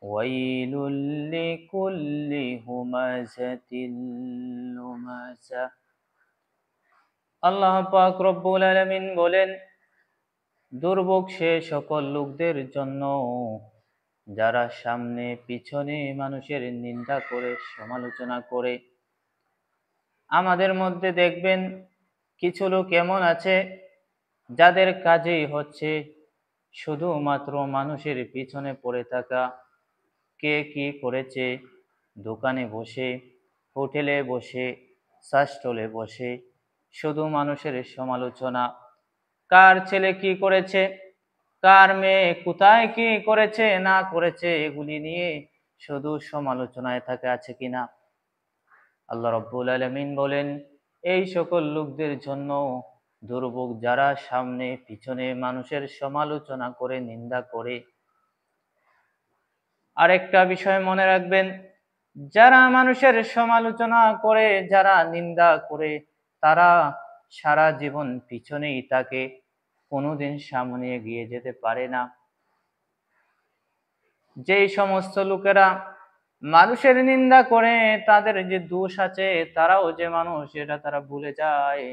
ওয়াইলুল লিকুল্লি হুমাযাতিল লুমাযা। আল্লাহ পাক রব্বুল আলামিন বলেন, দুর্ভোগ সে সকল লোকদের জন্য যারা সামনে পিছনে মানুষের নিন্দা করে, সমালোচনা করে। আমাদের মধ্যে দেখবেন কিছু লোক এমন আছে যাদের কাজেই হচ্ছে শুধুমাত্র মানুষের পিছনে পড়ে থাকা। কে কি করেছে, দোকানে বসে, হোটেলে বসে, চা স্টলে বসে শুধু মানুষের সমালোচনা। কার ছেলে কি করেছে, কার মেয়ে কোথায় কি করেছে না করেছে, এগুলি নিয়ে শুধু সমালোচনায় থাকে, আছে কিনা? আল্লাহ রাব্বুল আলামিন বলেন, এই সকল লোকদের জন্য দুর্ভোগ, যারা সামনে পিছনে মানুষের সমালোচনা করে, নিন্দা করে। আরেকটা বিষয় মনে রাখবেন, যারা মানুষের সমালোচনা করে, যারা নিন্দা করে, তারা সারা জীবন পিছনেই থাকে, কোনোদিন সামনে এগিয়ে যেতে পারে না। যেই সমস্ত লোকেরা মানুষের নিন্দা করে, তাদের যে দোষ আছে, তারাও যে মানুষ এটা তারা ভুলে যায়।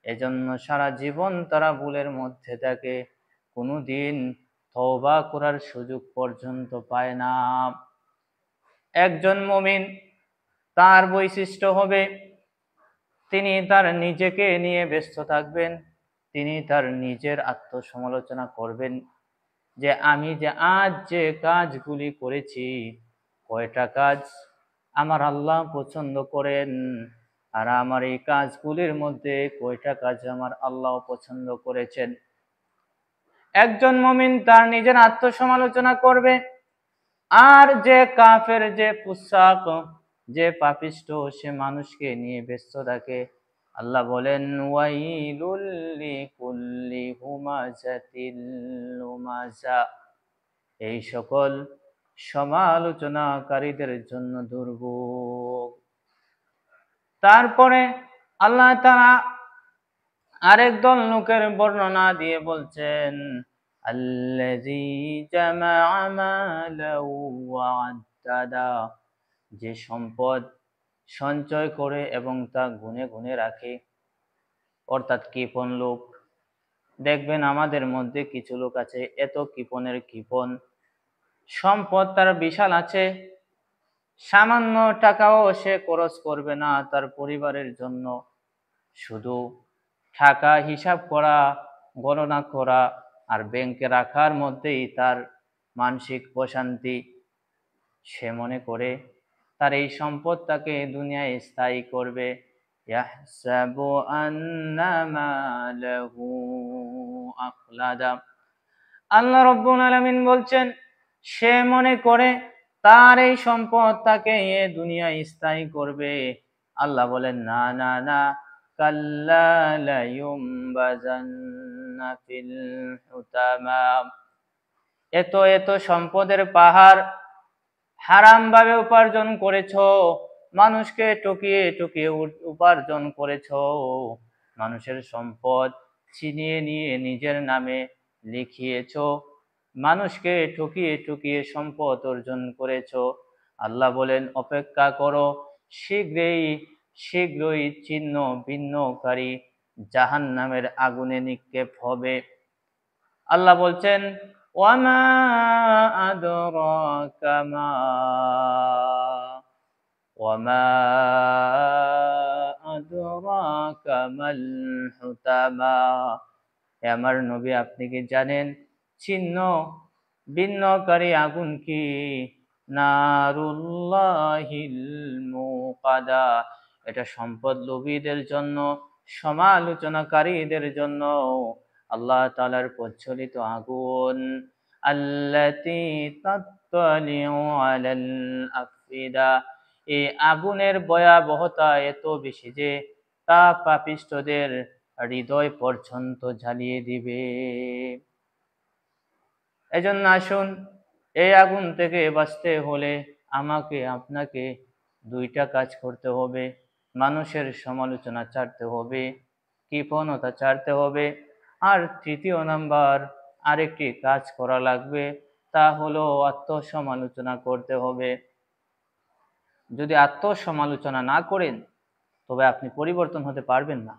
এজন্য সারা জীবন তারা ভুলের মধ্যে থাকে, কোনোদিন তওবা করার সুযোগ পর্যন্ত পায় না। একজন মুমিন, তার বৈশিষ্ট্য হবে তিনি তার নিজেকে নিয়ে ব্যস্ত থাকবেন, তিনি তার নিজের আত্মসমালোচনা করবেন যে আমি যে আজ যে কাজগুলি করেছি, কয়টা কাজ আমার আল্লাহ পছন্দ করেন, আর আমার এই কাজগুলির মধ্যে কয়টা কাজ আমার আল্লাহ পছন্দ করেছেন। একজন মুমিন তার নিজের আত্মসমালোচনা করবে। আর যে কাফের, যে ফুসাক, যে পাপিষ্ঠ, সে মানুষকে নিয়ে ব্যস্ত থাকে। আল্লাহ বলেন, ওয়াইলুল লিকুল্লি হুমাযাতিল লুমাযা। এই সকল সমালোচনাকারীদের জন্য দুর্ভোগ। তারপরে আল্লাহ তাআলা আরেক দল লোকের বর্ণনা দিয়ে বলছেন, আল্লাযী জামাআ মালাও ওয়া আদ্দাদা। যে সম্পদ সঞ্চয় করে এবং তা গুনে গুনে রাখে, অর্থাৎ কৃপণ লোক। দেখবেন আমাদের মধ্যে কিছু লোক আছে এত কৃপণের কৃপণ, সম্পদ তার বিশাল আছে, সামান্য টাকাও সে খরচ করবে না তার পরিবারের জন্য। শুধু টাকা হিসাব করা, গণনা করা আর ব্যাংকে রাখার মধ্যেই তার মানসিক প্রশান্তি। সে মনে করে তার এই সম্পদ তাকে দুনিয়ায় স্থায়ী করবে। ইয়াহসাবু আন্না মালাহু আখলাদা। আল্লাহ রাব্বুল আলামিন বলছেন, সে মনে করে তার এই সম্পদ তাকে এ দুনিয়ায় স্থায়ী করবে। আল্লাহ বলেন, না না না, কাল্লা লা ইউমবাযান্না ফিল হুতামা। এত এত সম্পদের পাহাড় হারাম ভাবে উপার্জন করেছো, মানুষকে টকিয়ে টকিয়ে উপার্জন করেছো, মানুষের সম্পদ ছিনিয়ে নিয়ে নিজের নামে লিখিয়েছো, মানুষকে ঠকিয়ে ঠকিয়ে সম্পদ অর্জন করেছো। আল্লাহ বলেন, অপেক্ষা করো, শীঘ্রই শীঘ্রই ছিন্ন ভিন্নকারী জাহান্নামের আগুনে নিক্ষেপ হবে। আল্লাহ বলছেন, ওয়ামা আদরাকা মা ওয়ামা আদরাকা মাল হুতামা। হে আমার নবী, আপনি কি জানেন ছিন্ন ভিন্নকারী আগুন কি? নারুল্লাহিল মুকাদা। এটা সম্পদ লোভীদের জন্য, সমালোচনাকারীদের জন্য আল্লাহ তাআলার প্রজ্বলিত আগুন। আল্লাতী তাত্তালিউ আলাল আফিদা। এই আগুনের ভয়াবহতা এত বেশি যে তা পাপিষ্ঠদের হৃদয় পর্যন্ত জ্বালিয়ে দিবে। এজন্য আসুন, এই আগুন থেকে বাঁচতে হলে আমাকে আপনাকে দুইটা কাজ করতে হবে। মানুষের সমালোচনা ছাড়তে হবে, কৃপণতা ছাড়তে হবে, আর তৃতীয় নাম্বার আরেকটি কাজ করা লাগবে, তা হলো আত্মসমালোচনা করতে হবে। যদি আত্মসমালোচনা না করেন তবে আপনি পরিবর্তন হতে পারবেন না।